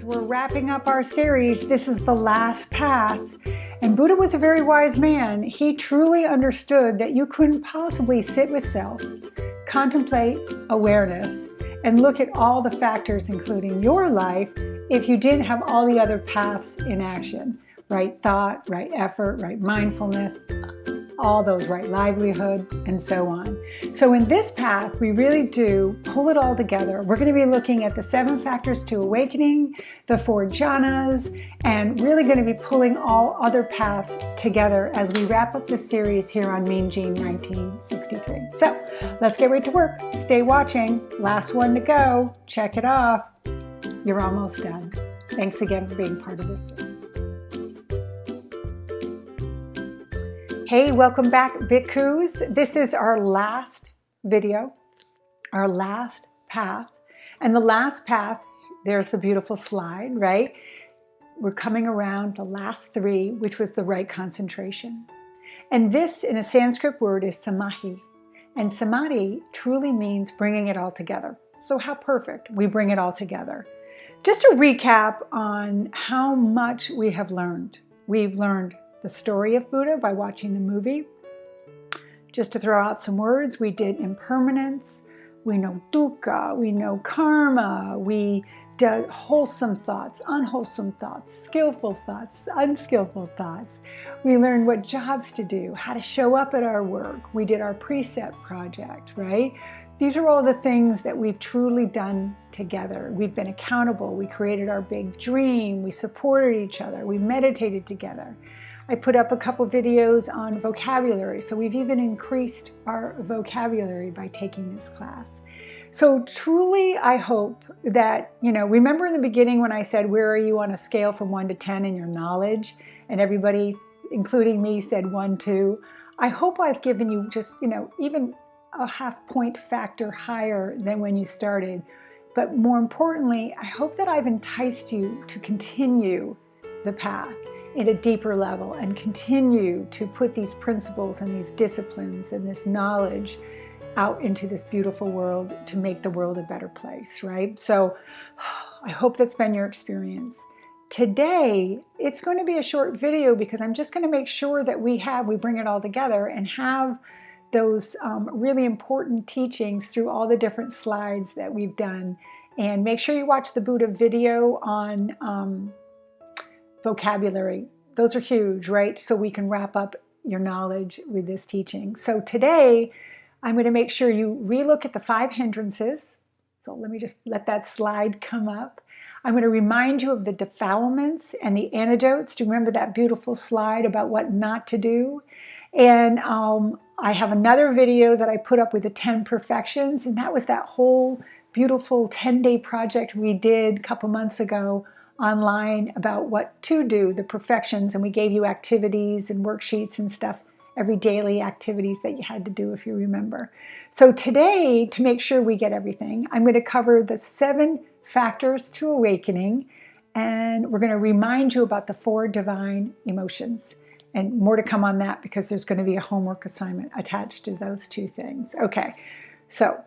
we're wrapping up our series. This is the last path. And Buddha was a very wise man. He truly understood that you couldn't possibly sit with self, contemplate awareness, and look at all the factors, including your life, if you didn't have all the other paths in action. Right thought, right effort, right mindfulness, all those, right livelihood, and so on. So in this path, we really do pull it all together. We're going to be looking at the 7 factors to awakening, the 4 jhanas, and really going to be pulling all other paths together as we wrap up this series here on Mean Gene 1963. So let's get right to work. Stay watching. Last one to go. Check it off. You're almost done. Thanks again for being part of this series. Hey, welcome back, Bhikkhus. This is our last video, our last path. And the last path, there's the beautiful slide, right? We're coming around the last 3, which was the right concentration. And this, in a Sanskrit word, is samadhi. And samadhi truly means bringing it all together. So how perfect we bring it all together. Just to recap on how much we have learned. We've learned the story of Buddha by watching the movie. Just to throw out some words, we did impermanence, we know dukkha, we know karma, we did wholesome thoughts, unwholesome thoughts, skillful thoughts, unskillful thoughts. We learned what jobs to do, how to show up at our work. We did our precept project, right? These are all the things that we've truly done together. We've been accountable. We created our big dream. We supported each other. We meditated together. I put up a couple videos on vocabulary, so we've even increased our vocabulary by taking this class. So truly, I hope that, remember in the beginning when I said, where are you on a scale from 1 to 10 in your knowledge? And everybody, including me, said 1, 2. I hope I've given you just, even a half-point factor higher than when you started. But more importantly, I hope that I've enticed you to continue the path at a deeper level and continue to put these principles and these disciplines and this knowledge out into this beautiful world to make the world a better place, right? So I hope that's been your experience. Today, it's going to be a short video because I'm just going to make sure that we bring it all together and have those really important teachings through all the different slides that we've done. And make sure you watch the Buddha video on vocabulary. Those are huge, right? So we can wrap up your knowledge with this teaching. So today, I'm going to make sure you relook at the 5 hindrances. So let me just let that slide come up. I'm going to remind you of the defilements and the antidotes. Do you remember that beautiful slide about what not to do? And I have another video that I put up with the 10 perfections, and that was that whole beautiful 10-day project we did a couple months ago online about what to do, the perfections, and we gave you activities and worksheets and stuff, every daily activities that you had to do if you remember. So today, to make sure we get everything, I'm going to cover the 7 factors to awakening, and we're going to remind you about the 4 divine emotions. And more to come on that because there's going to be a homework assignment attached to those 2 things. Okay, so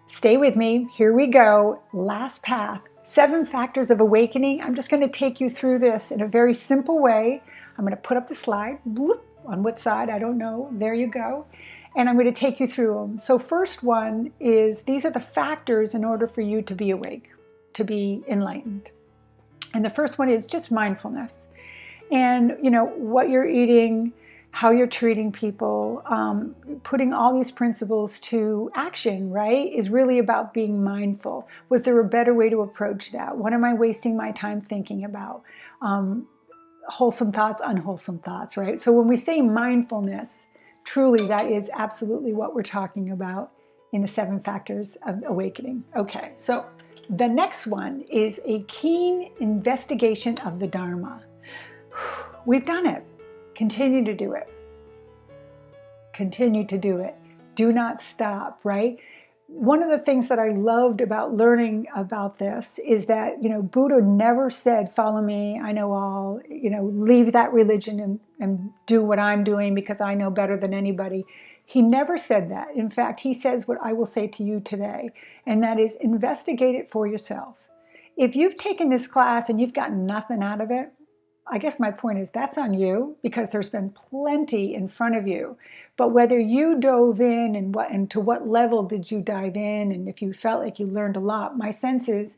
stay with me. Here we go. Last path. 7 factors of awakening. I'm just going to take you through this in a very simple way. I'm going to put up the slide. Bloop, on what side? I don't know. There you go. And I'm going to take you through them. So first one is, these are the factors in order for you to be awake, to be enlightened. And the first one is just mindfulness. And, what you're eating, how you're treating people, putting all these principles to action, right, is really about being mindful. Was there a better way to approach that? What am I wasting my time thinking about? Wholesome thoughts, unwholesome thoughts, right? So when we say mindfulness, truly that is absolutely what we're talking about in the 7 factors of awakening. Okay, so the next one is a keen investigation of the Dharma. We've done it. Continue to do it. Continue to do it. Do not stop, right? One of the things that I loved about learning about this is that, Buddha never said, follow me, I know all, leave that religion and do what I'm doing because I know better than anybody. He never said that. In fact, he says what I will say to you today, and that is investigate it for yourself. If you've taken this class and you've gotten nothing out of it, I guess my point is that's on you, because there's been plenty in front of you. But whether you dove in and to what level did you dive in, and if you felt like you learned a lot, my sense is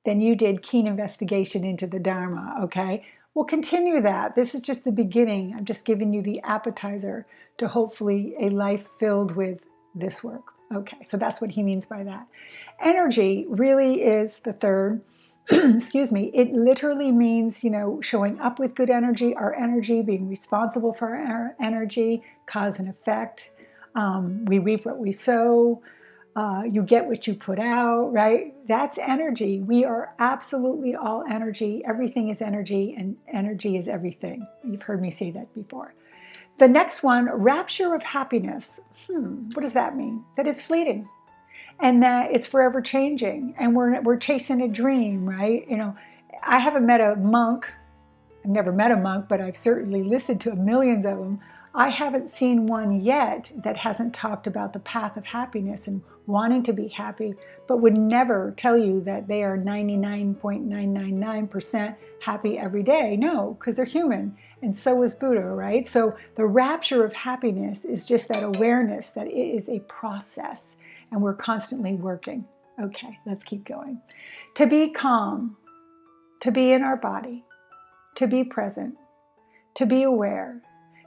then you did keen investigation into the Dharma, okay? We'll continue that. This is just the beginning. I'm just giving you the appetizer to hopefully a life filled with this work. Okay, so that's what he means by that. Energy really is the third. Excuse me. It literally means, showing up with good energy, our energy, being responsible for our energy, cause and effect. We reap what we sow. You get what you put out, right? That's energy. We are absolutely all energy. Everything is energy, and energy is everything. You've heard me say that before. The next one, rapture of happiness. What does that mean? That it's fleeting, and that it's forever changing, and we're chasing a dream, right? I haven't met a monk. I've never met a monk, but I've certainly listened to millions of them. I haven't seen one yet that hasn't talked about the path of happiness and wanting to be happy, but would never tell you that they are 99.999% happy every day. No, because they're human, and so is Buddha, right? So the rapture of happiness is just that awareness that it is a process, and we're constantly working. Okay, let's keep going. To be calm, to be in our body, to be present, to be aware,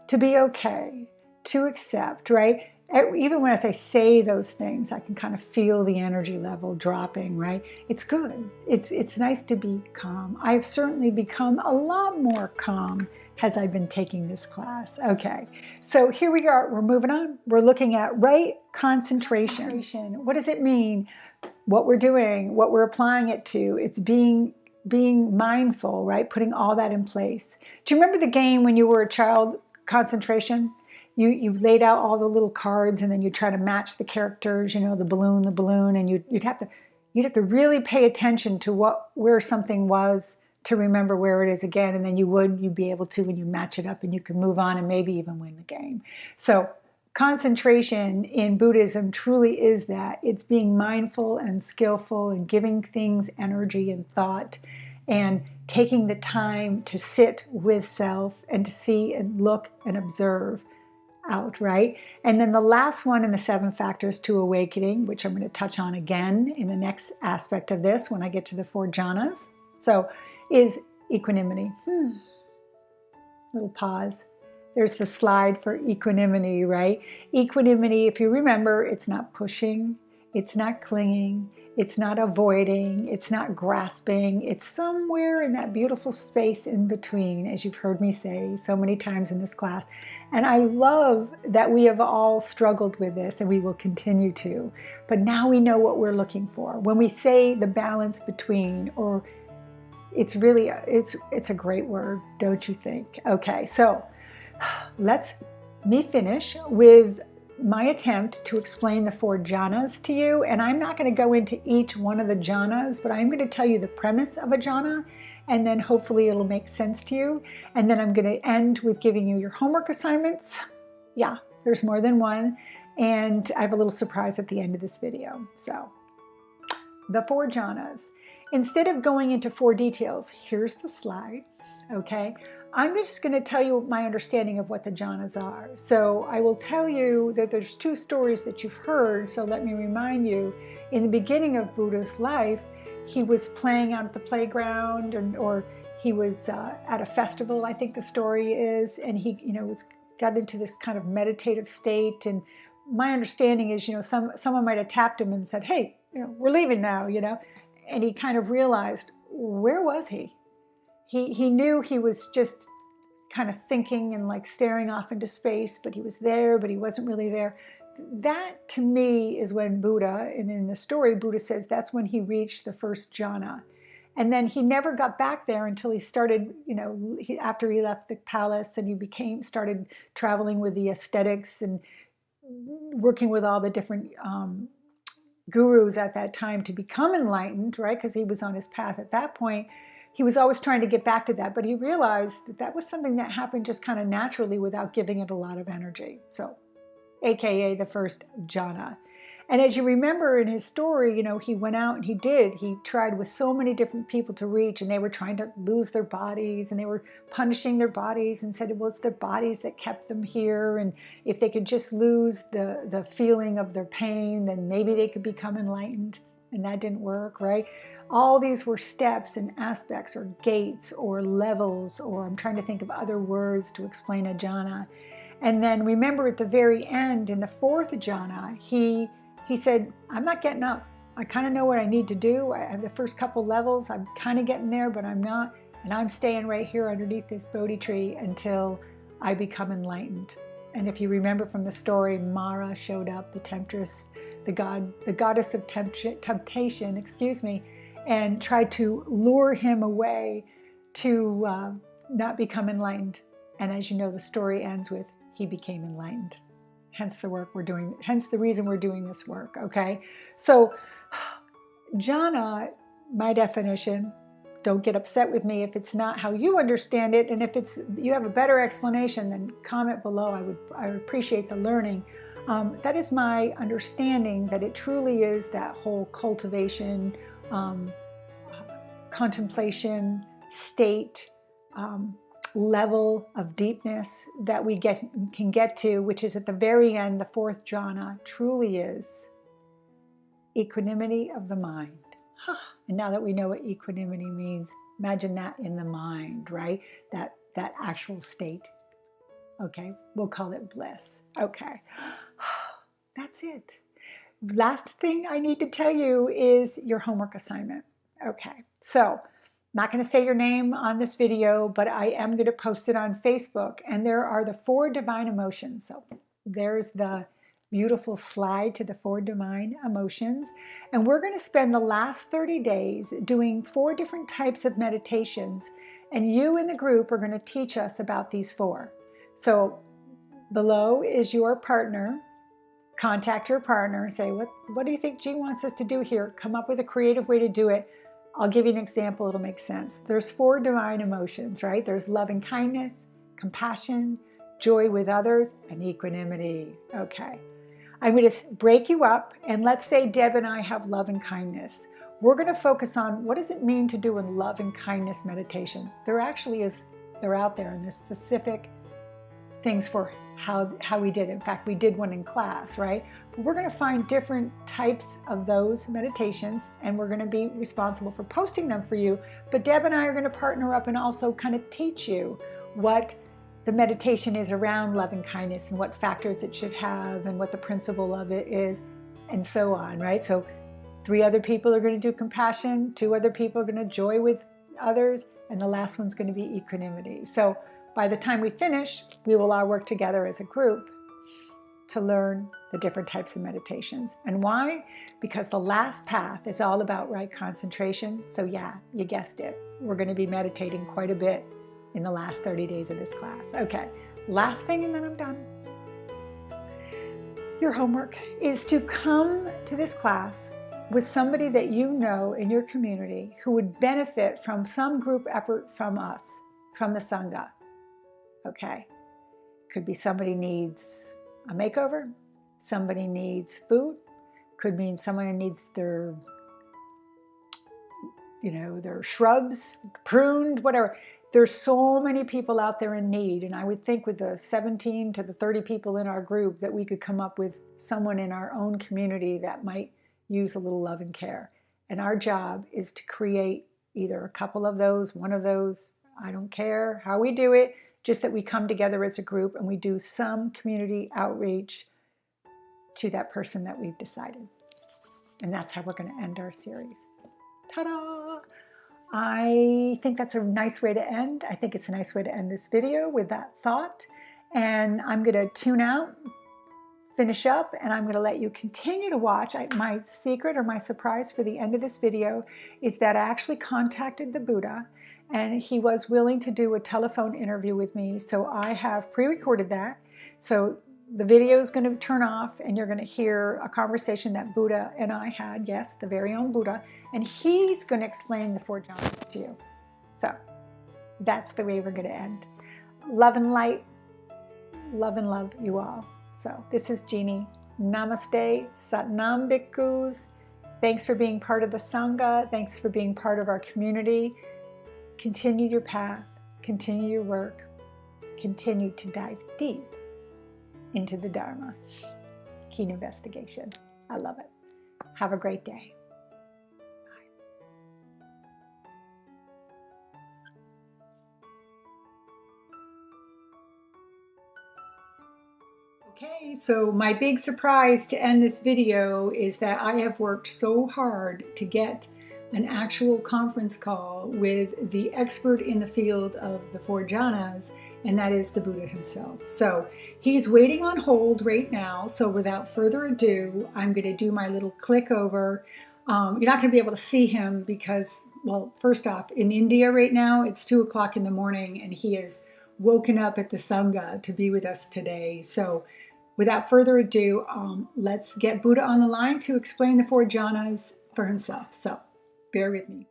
to be okay, to accept, right? Even when I say those things, I can kind of feel the energy level dropping, right? It's good. It's nice to be calm. I've certainly become a lot more calm as I've been taking this class. Okay, so here we are. We're moving on. We're looking at right concentration. What does it mean? What we're doing, what we're applying it to. It's being mindful, right? Putting all that in place. Do you remember the game when you were a child? Concentration. You laid out all the little cards, and then you try to match the characters, the balloon, and you'd have to really pay attention to where something was to remember where it is again, and then you'd be able to when you match it up, and you can move on and maybe even win the game. So concentration in Buddhism truly is that. It's being mindful and skillful and giving things energy and thought, and taking the time to sit with self and to see and look and observe out, right? And then the last one in the 7 factors to awakening, which I'm going to touch on again in the next aspect of this when I get to the 4 jhanas. So is equanimity. Little pause. There's the slide for equanimity, right? Equanimity, if you remember, it's not pushing, it's not clinging, it's not avoiding, it's not grasping. It's somewhere in that beautiful space in between, as you've heard me say so many times in this class. And I love that we have all struggled with this, and we will continue to. But now we know what we're looking for. When we say the balance between, or it's really, it's a great word, don't you think? Okay, so let me finish with my attempt to explain the 4 jhanas to you. And I'm not going to go into each one of the jhanas, but I'm going to tell you the premise of a jhana, and then hopefully it'll make sense to you. And then I'm going to end with giving you your homework assignments. Yeah, there's more than one. And I have a little surprise at the end of this video. So the 4 jhanas. Instead of going into 4 details, here's the slide, okay? I'm just going to tell you my understanding of what the jhanas are. So I will tell you that there's 2 stories that you've heard. So let me remind you, in the beginning of Buddha's life, he was playing out at the playground, or he was at a festival, I think the story is, and he, got into this kind of meditative state. And my understanding is, someone might have tapped him and said, "Hey, we're leaving now," and he kind of realized, where was he? He knew he was just kind of thinking and like staring off into space, but he was there, but he wasn't really there. That to me is when Buddha, and in the story, Buddha says that's when he reached the first jhana. And then he never got back there until he started, after he left the palace, and he started traveling with the ascetics and working with all the different gurus at that time to become enlightened, right? Because he was on his path at that point. He was always trying to get back to that, but he realized that was something that happened just kind of naturally without giving it a lot of energy. So, AKA the first jhana. And as you remember in his story, he went out and he tried with so many different people to reach, and they were trying to lose their bodies, and they were punishing their bodies and said, well, it's their bodies that kept them here. And if they could just lose the feeling of their pain, then maybe they could become enlightened. And that didn't work, right? All these were steps and aspects or gates or levels, or I'm trying to think of other words to explain a jhana. And then remember at the very end in the fourth jhana, he said, I'm not getting up. I kind of know what I need to do. I have the first couple levels. I'm kind of getting there, but I'm not. And I'm staying right here underneath this Bodhi tree until I become enlightened. And if you remember from the story, Mara showed up, the temptress, the goddess of temptation, and tried to lure him away to not become enlightened. And as you know, the story ends with he became enlightened. Hence the reason we're doing this work, okay? So jhana, my definition, don't get upset with me if it's not how you understand it, and if you have a better explanation, then comment below. I would appreciate the learning. That is my understanding, that it truly is that whole cultivation, contemplation, state, level of deepness that we can get to, which is at the very end, the fourth jhana, truly is equanimity of the mind. And now that we know what equanimity means, imagine that in the mind, right? That actual state. Okay, we'll call it bliss. Okay, that's it. Last thing I need to tell you is your homework assignment. Okay, so not going to say your name on this video, but I am going to post it on Facebook. And there are the 4 divine emotions. So there's the beautiful slide to the 4 divine emotions. And we're going to spend the last 30 days doing 4 different types of meditations. And you in the group are going to teach us about these 4. So below is your partner. Contact your partner. Say, what do you think G wants us to do here? Come up with a creative way to do it. I'll give you an example, it'll make sense. There's 4 divine emotions, right? There's love and kindness, compassion, joy with others, and equanimity. Okay. I'm going to break you up, and let's say Deb and I have love and kindness. We're going to focus on what does it mean to do a love and kindness meditation. They're out there, and there's specific things for how we did it. In fact, we did one in class, right? But we're going to find different types of those meditations, and we're going to be responsible for posting them for you. But Deb and I are going to partner up and also kind of teach you what the meditation is around love and kindness and what factors it should have and what the principle of it is, and so on, right? So 3 other people are going to do compassion, 2 other people are going to joy with others, and the last one's going to be equanimity. So by the time we finish, we will all work together as a group to learn the different types of meditations. And why? Because the last path is all about right concentration. So yeah, you guessed it. We're going to be meditating quite a bit in the last 30 days of this class. Okay, last thing and then I'm done. Your homework is to come to this class with somebody that you know in your community who would benefit from some group effort from us, from the Sangha. Okay, could be somebody needs a makeover, somebody needs food, could mean someone needs their shrubs pruned, whatever. There's so many people out there in need, and I would think with the 17 to the 30 people in our group that we could come up with someone in our own community that might use a little love and care. And our job is to create either a couple of those, one of those, I don't care how we do it, just that we come together as a group and we do some community outreach to that person that we've decided. And that's how we're going to end our series. Ta-da! I think that's a nice way to end. I think it's a nice way to end this video with that thought. And I'm going to tune out, finish up, and I'm going to let you continue to watch. My secret or my surprise for the end of this video is that I actually contacted the Buddha, and he was willing to do a telephone interview with me. So I have pre-recorded that. So the video is going to turn off and you're going to hear a conversation that Buddha and I had. Yes, the very own Buddha. And he's going to explain the 4 jhanas to you. So that's the way we're going to end. Love and light. Love and love you all. So this is Jeannie Namaste, Satnam Bhikkhus. Thanks for being part of the Sangha. Thanks for being part of our community. Continue your path. Continue your work. Continue to dive deep into the Dharma. Keen investigation. I love it. Have a great day. Okay, so my big surprise to end this video is that I have worked so hard to get an actual conference call with the expert in the field of the four jhanas, and that is the Buddha himself. So he's waiting on hold right now. So without further ado, I'm going to do my little click over. You're not going to be able to see him because, well, first off, in India right now, it's 2 o'clock in the morning, and he is woken up at the Sangha to be with us today. So without further ado, let's get Buddha on the line to explain the four jhanas for himself. So bear with me.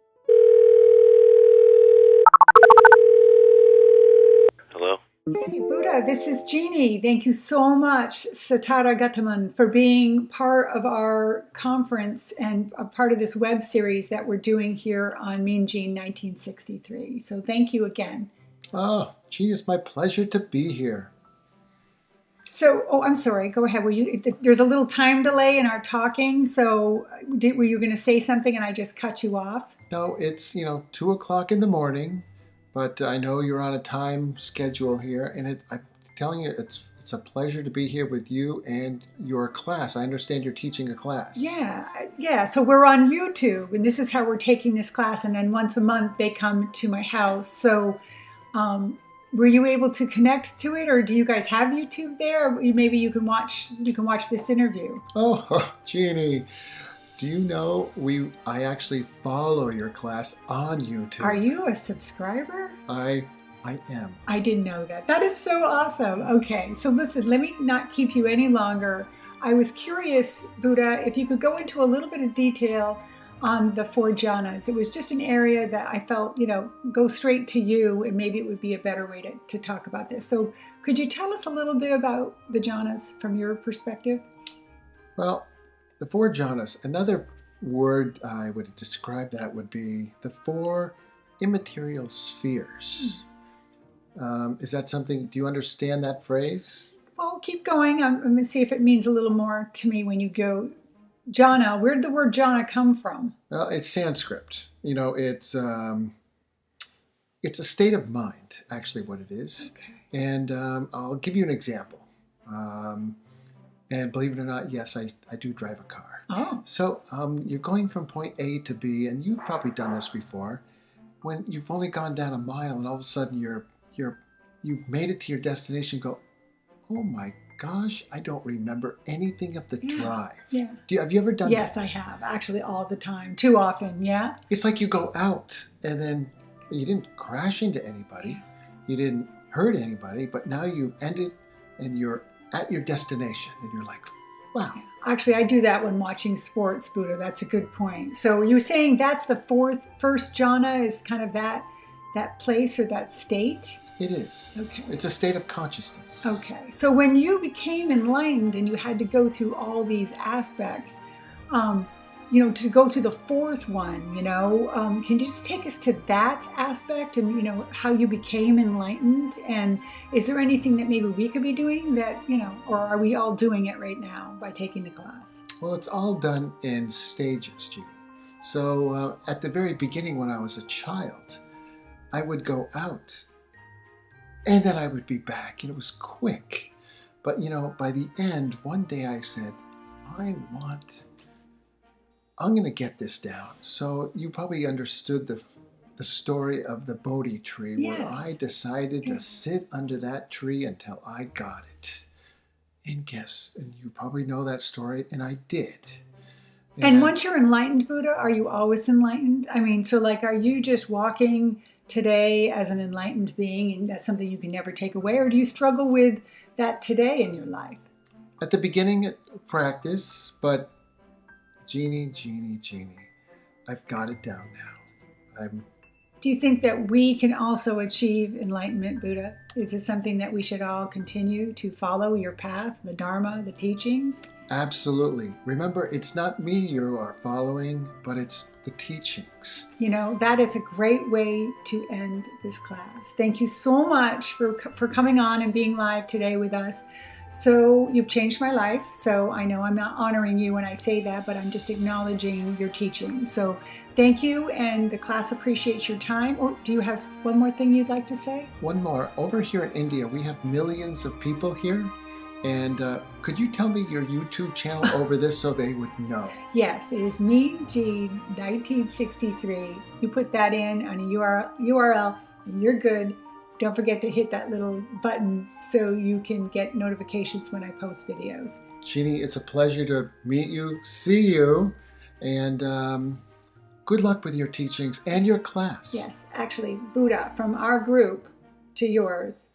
Hello? Hey, Buddha, this is Jeannie. Thank you so much, Satara Gataman, for being part of our conference and a part of this web series that we're doing here on Mean Gene 1963. So thank you again. Oh, gee, it's my pleasure to be here. So, I'm sorry. Go ahead. There's a little time delay in our talking. So, were you going to say something and I just cut you off? No, it's 2 o'clock in the morning, but I know you're on a time schedule here, and I'm telling you, it's a pleasure to be here with you and your class. I understand you're teaching a class. Yeah. So we're on YouTube, and this is how we're taking this class. And then once a month they come to my house. So, were you able to connect to it, or do you guys have YouTube there? Or maybe you can watch this interview. Oh, Jeannie, do you know I actually follow your class on YouTube? Are you a subscriber? I am. I didn't know that. That is so awesome. Okay, so listen, let me not keep you any longer. I was curious, Buddha, if you could go into a little bit of detail on the four jhanas. It was just an area that I felt, go straight to you, and maybe it would be a better way to talk about this. So could you tell us a little bit about the jhanas from your perspective? Well, the four jhanas, another word I would describe that would be the four immaterial spheres. Is that something, do you understand that phrase? Well, keep going. I'm going to see if it means a little more to me when you go. Jhana, where did the word jhana come from? Well, it's Sanskrit. It's a state of mind, actually, what it is. Okay. And I'll give you an example. And believe it or not, yes, I do drive a car. Oh. So you're going from point A to B, and you've probably done this before, when you've only gone down a mile, and all of a sudden you've made it to your destination. Go, oh my gosh, I don't remember anything of the drive. Yeah. Have you ever done that? Yes, I have. Actually, all the time. Too often, yeah. It's like you go out and then you didn't crash into anybody. You didn't hurt anybody, but now you've ended and you're at your destination and you're like, wow. Yeah. Actually, I do that when watching sports, Buddha. That's a good point. So you're saying that's the first jhana is kind of that place or that state? It is. Okay. It's a state of consciousness. Okay. So when you became enlightened and you had to go through all these aspects, to go through the fourth one, can you just take us to that aspect and, how you became enlightened? And is there anything that maybe we could be doing that, or are we all doing it right now by taking the class? Well, it's all done in stages, Jeannie. So at the very beginning when I was a child, I would go out and then I would be back, and it was quick. But, by the end, one day I said, I'm going to get this down. So you probably understood the story of the Bodhi tree, yes. where I decided to sit under that tree until I got it. And you probably know that story, and I did. And once you're enlightened, Buddha, are you always enlightened? I mean, so are you just walking today as an enlightened being, and that's something you can never take away, or do you struggle with that today in your life? At the beginning, practice, but Jeannie, I've got it down now. Do you think that we can also achieve enlightenment, Buddha? Is this something that we should all continue to follow your path, the Dharma, the teachings? Absolutely. Remember, it's not me you are following, but it's the teachings. You know, that is a great way to end this class. Thank you so much for coming on and being live today with us. So you've changed my life. So I know I'm not honoring you when I say that, but I'm just acknowledging your teaching. So thank you, and the class appreciates your time. Or do you have one more thing you'd like to say? One more. Over here in India, we have millions of people here. And could you tell me your YouTube channel over this so they would know? Yes, it is me, Jean, 1963. You put that in on a URL and you're good. Don't forget to hit that little button so you can get notifications when I post videos. Jeannie, it's a pleasure to meet you, see you, and good luck with your teachings and your class. Yes, actually, Buddha, from our group to yours,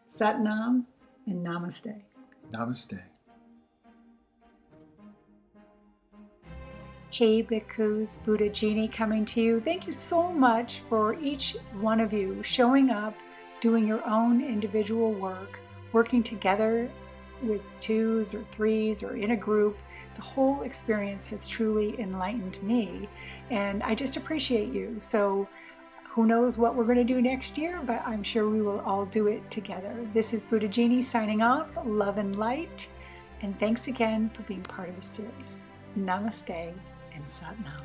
Satnam and Namaste. Namaste. Hey Bhikkhus, Buddha Jeannie coming to you. Thank you so much for each one of you showing up, doing your own individual work, working together with twos or threes or in a group. The whole experience has truly enlightened me, and I just appreciate you. So who knows what we're going to do next year, but I'm sure we will all do it together. This is Buddha Jeannie signing off. Love and light, and thanks again for being part of the series. Namaste and Satnam.